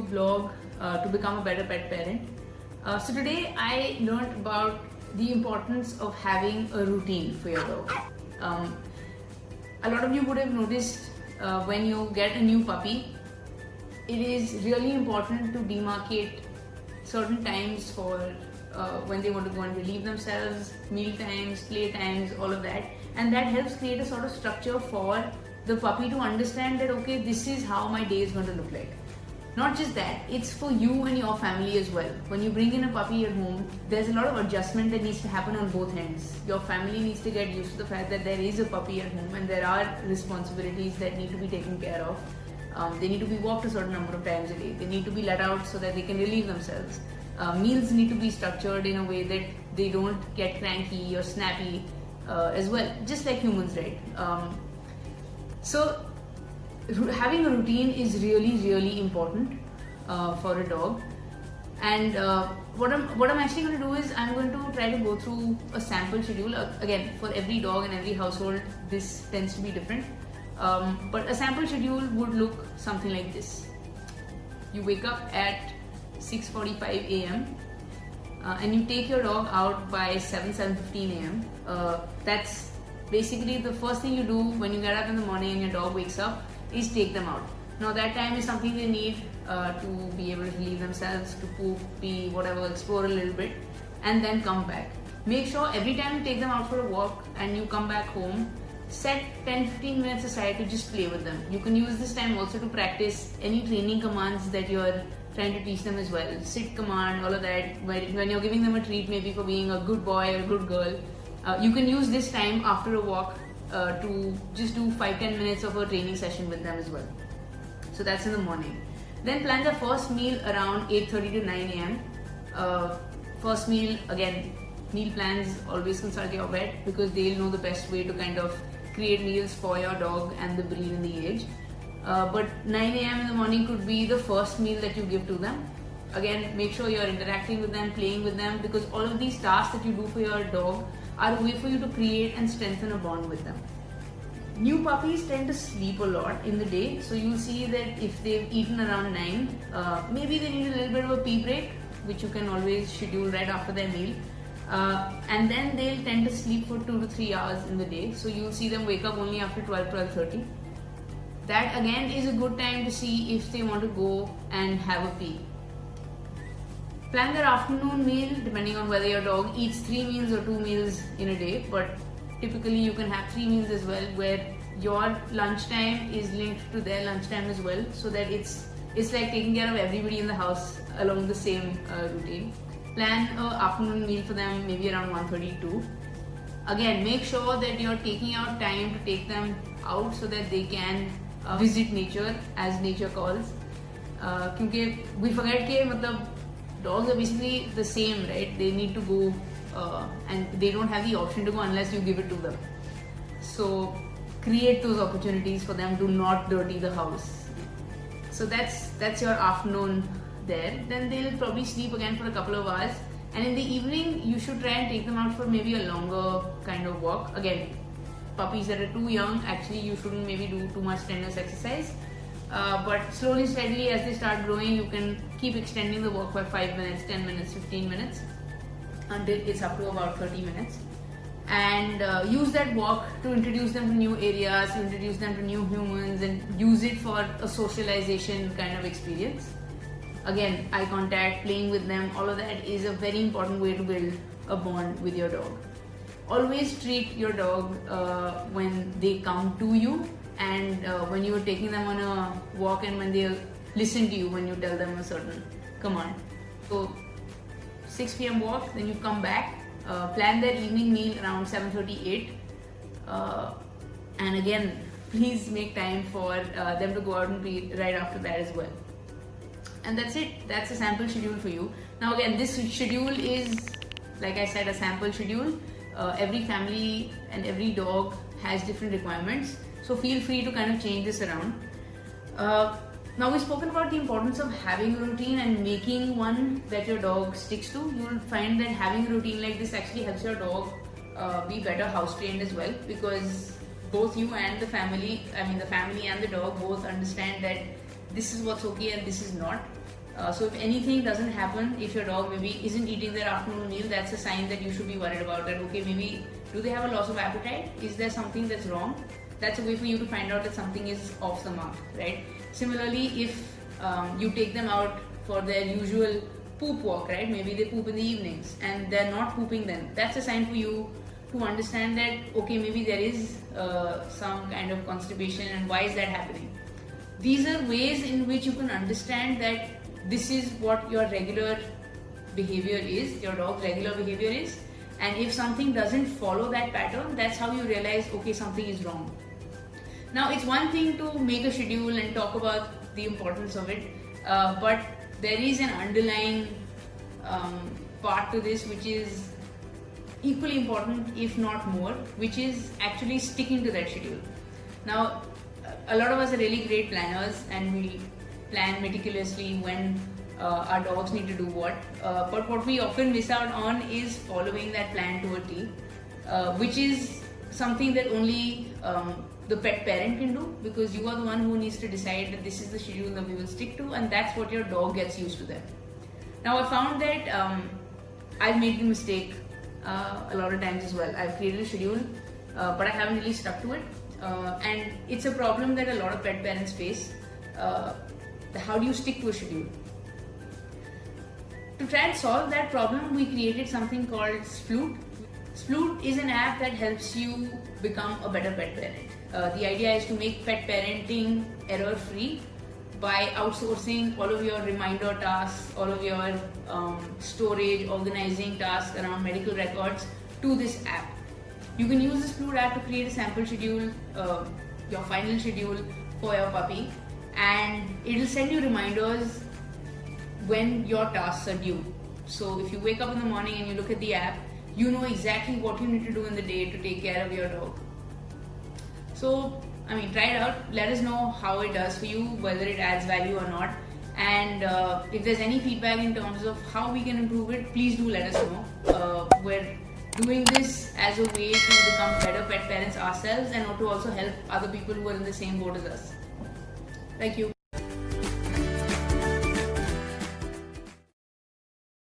YouTube blog to become a better pet parent. So today I learned about the importance of having a routine for your dog. A lot of you would have noticed when you get a new puppy, it is really important to demarcate certain times for when they want to go and relieve themselves, meal times, play times, all of that. And that helps create a sort of structure for the puppy to understand that, okay, this is how my day is going to look like. Not just that, it's for you and your family as well. When you bring in a puppy at home, there's a lot of adjustment that needs to happen on both ends. Your family needs to get used to the fact that there is a puppy at home and there are responsibilities that need to be taken care of. They need to be walked a certain number of times a day. They need to be let out so that they can relieve themselves. Meals need to be structured in a way that they don't get cranky or snappy as well, just like humans, right? So having a routine is really important for a dog. And what I'm actually going to do is I'm going to try to go through a sample schedule. Again, for every dog and every household, this tends to be different. But a sample schedule would look something like this. You wake up at 6:45 a.m. And you take your dog out by 7:15 a.m. That's basically the first thing you do when you get up in the morning and your dog wakes up is take them out. Now that time is something they need to be able to relieve themselves, to poop, pee, whatever, explore a little bit, and then come back. Make sure every time you take them out for a walk and you come back home, set 10-15 minutes aside to just play with them. You can use this time also to practice any training commands that you're trying to teach them as well. Sit command, all of that. When you're giving them a treat, maybe for being a good boy or a good girl, you can use this time after a walk to just do 5-10 minutes of a training session with them as well. So that's in the morning. Then plan their first meal around 8:30 to 9 a.m. First meal, again, meal plans, always consult your vet because they'll know the best way to kind of create meals for your dog and the breed and the age. But 9 a.m. in the morning could be the first meal that you give to them. Again, make sure you're interacting with them, playing with them, because all of these tasks that you do for your dog are a way for you to create and strengthen a bond with them. New puppies tend to sleep a lot in the day, so you'll see that if they've eaten around 9, maybe they need a little bit of a pee break, which you can always schedule right after their meal. And then they'll tend to sleep for 2 to 3 hours in the day, so you'll see them wake up only after 12:30. That again is a good time to see if they want to go and have a pee. Plan their afternoon meal depending on whether your dog eats 3 meals or 2 meals in a day, but typically you can have 3 meals as well, where your lunchtime is linked to their lunchtime as well, so that it's like taking care of everybody in the house along the same routine. Plan an afternoon meal for them maybe around 1:32. Again, make sure that you're taking out time to take them out so that they can visit nature as nature calls. Because we forget that dogs are basically the same, right? They need to go and they don't have the option to go unless you give it to them. So create those opportunities for them to not dirty the house. So that's your afternoon there. Then they'll probably sleep again for a couple of hours, and in the evening you should try and take them out for maybe a longer kind of walk. Again, puppies that are too young, actually you shouldn't maybe do too much strenuous exercise, but slowly steadily as they start growing, you can keep extending the walk by 5 minutes, 10 minutes, 15 minutes until it's up to about 30 minutes. And use that walk to introduce them to new areas, to introduce them to new humans, and use it for a socialization kind of experience. Again, eye contact, playing with them, all of that is a very important way to build a bond with your dog. Always treat your dog when they come to you, and when you're taking them on a walk, and when they listen to you when you tell them a certain command. So 6 p.m. walk, then you come back, plan their evening meal around 7:38, and again, please make time for them to go out and pee right after that as well. And that's it. That's a sample schedule for you. Now again, this schedule is, like I said, a sample schedule. Every family and every dog has different requirements, so feel free to kind of change this around. Now we've spoken about the importance of having a routine and making one that your dog sticks to. You'll find that having a routine like this actually helps your dog be better house trained as well, because both you and the family and the dog both understand that this is what's okay and this is not. So if anything doesn't happen, if your dog maybe isn't eating their afternoon meal, that's a sign that you should be worried about that. Okay, maybe do they have a loss of appetite? Is there something that's wrong? That's a way for you to find out that something is off the mark, right? Similarly, if you take them out for their usual poop walk, right? Maybe they poop in the evenings and they're not pooping then. That's a sign for you to understand that, okay, maybe there is some kind of constipation, and why is that happening? These are ways in which you can understand that this is what your regular behavior is, your dog's regular behavior is, and if something doesn't follow that pattern, that's how you realize, okay, something is wrong. Now, it's one thing to make a schedule and talk about the importance of it, but there is an underlying part to this which is equally important, if not more, which is actually sticking to that schedule. Now, a lot of us are really great planners and we plan meticulously when our dogs need to do what, but what we often miss out on is following that plan to a T, which is something that only the pet parent can do, because you are the one who needs to decide that this is the schedule that we will stick to, and that's what your dog gets used to then. Now, I found that I've made the mistake a lot of times as well. I've created a schedule, but I haven't really stuck to it, and it's a problem that a lot of pet parents face. How do you stick to a schedule? To try and solve that problem, we created something called Sploot. Sploot is an app that helps you become a better pet parent. The idea is to make pet parenting error-free by outsourcing all of your reminder tasks, all of your storage, organizing tasks around medical records to this app. You can use the Sploot app to create a sample schedule, your final schedule for your puppy, and it will send you reminders when your tasks are due. So if you wake up in the morning and you look at the app, you know exactly what you need to do in the day to take care of your dog. So, I mean, try it out. Let us know how it does for you, whether it adds value or not. And if there's any feedback in terms of how we can improve it, please do let us know. We're doing this as a way to become better pet parents ourselves and to also help other people who are in the same boat as us. Thank you.